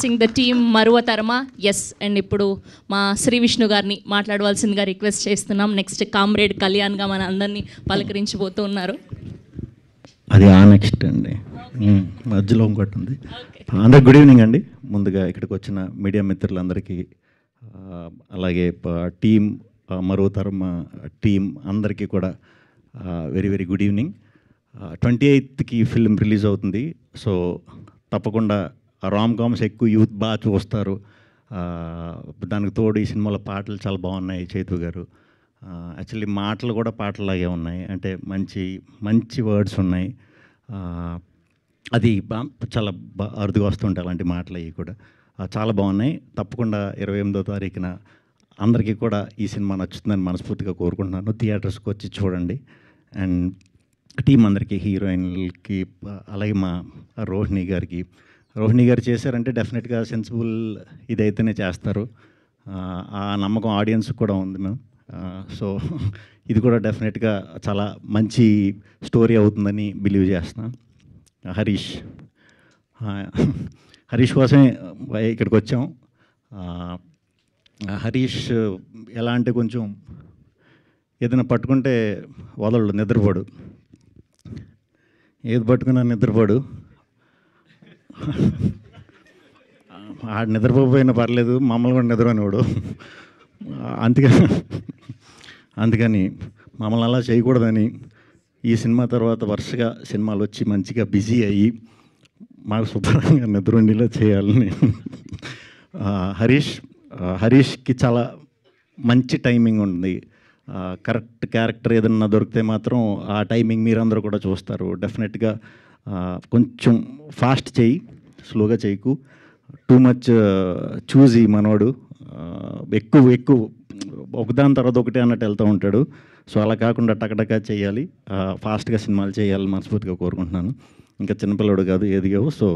Singh the team Maruva Tarama ఎస్ and ఇప్పుడు మా శ్రీ విష్ణు గారిని మాట్లాడవలసిందిగా రిక్వెస్ట్ చేస్తున్నాం. నెక్స్ట్ కామ్రేడ్ కళ్యాణ్గా మన అందరినీ పలకరించబోతూ ఉన్నారు. అది నెక్స్ట్ అండి, మధ్యలో ఇంకోటి ఉంది. అందరికి గుడ్ ఈవినింగ్ అండి. ముందుగా ఇక్కడికి వచ్చిన మీడియా మిత్రులందరికీ, అలాగే టీం మరో తరం టీం అందరికీ కూడా వెరీ వెరీ గుడ్ ఈవినింగ్. 28కి ఫిల్మ్ రిలీజ్ అవుతుంది. సో తప్పకుండా రామ్ కామ్స్ ఎక్కువ యూత్ బాగా చూస్తారు. దానికి తోడు ఈ సినిమాలో పాటలు చాలా బాగున్నాయి. చైతు గారు యాక్చువల్లీ మాటలు కూడా పాటలాగే ఉన్నాయి, అంటే మంచి మంచి వర్డ్స్ ఉన్నాయి. అది చాలా అరుదుగా వస్తుంటాయి అలాంటి మాటలు. అవి కూడా చాలా బాగున్నాయి. తప్పకుండా 28వ తారీఖున అందరికీ కూడా ఈ సినిమా నచ్చుతుందని మనస్ఫూర్తిగా కోరుకుంటున్నాను. థియేటర్స్కి వచ్చి చూడండి. అండ్ టీం అందరికీ, హీరోయిన్లకి, అలాగే మా రోహిణి గారు చేశారంటే డెఫినెట్గా సెన్సిబుల్ ఇదైతేనే చేస్తారు. ఆ నమ్మకం ఆడియన్స్కి కూడా ఉంది మ్యామ్. సో ఇది కూడా డెఫినెట్గా చాలా మంచి స్టోరీ అవుతుందని బిలీవ్ చేస్తున్నాను. హరీష్ కోసమే ఇక్కడికి వచ్చాం. హరీష్ ఎలా అంటే కొంచెం ఏదైనా పట్టుకుంటే వదలడు, నిద్రపోడు. ఏది పట్టుకున్నా నిద్రపోడు. ఆడు నిద్రపోయినా పర్లేదు, మమ్మల్ని కూడా నిద్రపోనివాడు. అందుకని మమ్మల్ని అలా చేయకూడదని ఈ సినిమా తర్వాత వరుసగా సినిమాలు వచ్చి మంచిగా బిజీ అయ్యి మాకు శుభ్రంగా నిద్ర ఉండేలా చేయాలని. హరీష్కి చాలా మంచి టైమింగ్ ఉంది. కరెక్ట్ క్యారెక్టర్ ఏదన్నా దొరికితే మాత్రం ఆ టైమింగ్ మీరందరూ కూడా చూస్తారు. డెఫినెట్గా కొంచెం ఫాస్ట్ చేయి, స్లోగా చేయకు. టూ మచ్ చూజీ మనోడు. ఎక్కువ ఒకదాని తర్వాత ఒకటే అన్నట్టు వెళ్తూ ఉంటాడు. సో అలా కాకుండా టకటకా చేయాలి, ఫాస్ట్గా సినిమాలు చేయాలని మనస్ఫూర్తిగా కోరుకుంటున్నాను. ఇంకా చిన్నపిల్లడు కాదు, ఎదిగావు. సో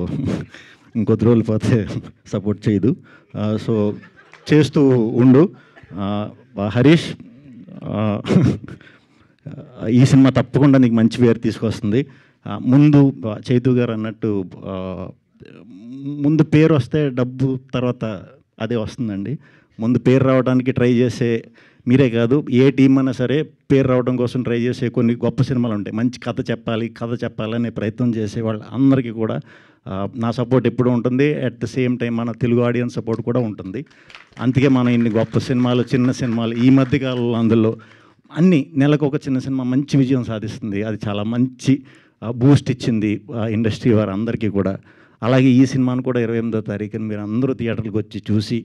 ఇంకొద్ది రోజులు పోతే సపోర్ట్ చేయదు. సో చేస్తూ ఉండు. హరీష్, ఈ సినిమా తప్పకుండా నీకు మంచి పేరు తీసుకొస్తుంది. ముందు చైతు గారు అన్నట్టు ముందు పేరు వస్తే డబ్బు తర్వాత అదే వస్తుందండి. ముందు పేరు రావడానికి ట్రై చేసే మీరే కాదు, ఏ టీం అయినా సరే పేరు రావడం కోసం ట్రై చేసే కొన్ని గొప్ప సినిమాలు ఉంటాయి. మంచి కథ చెప్పాలనే ప్రయత్నం చేసే వాళ్ళు అందరికీ కూడా నా సపోర్ట్ ఎప్పుడూ ఉంటుంది. అట్ ద సేమ్ టైం మన తెలుగు ఆడియన్స్ సపోర్ట్ కూడా ఉంటుంది. అందుకే మనం ఇన్ని గొప్ప సినిమాలు, చిన్న సినిమాలు ఈ మధ్యకాలంలో అందులో అన్ని నెలకు ఒక చిన్న సినిమా మంచి విజయం సాధిస్తుంది. అది చాలా మంచి బూస్ట్ ఇచ్చింది ఇండస్ట్రీ వారు అందరికీ కూడా. అలాగే ఈ సినిమాను కూడా 28వ తారీఖున మీరు అందరూ థియేటర్కి వచ్చి చూసి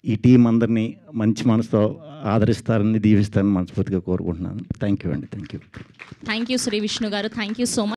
ఈ టీం అందరినీ మంచి మనసుతో ఆదరిస్తారని, దీవిస్తారని మనస్ఫూర్తిగా కోరుకుంటున్నాను. థ్యాంక్ యూ అండి. థ్యాంక్ యూ శ్రీ విష్ణు గారు. Thank you so much.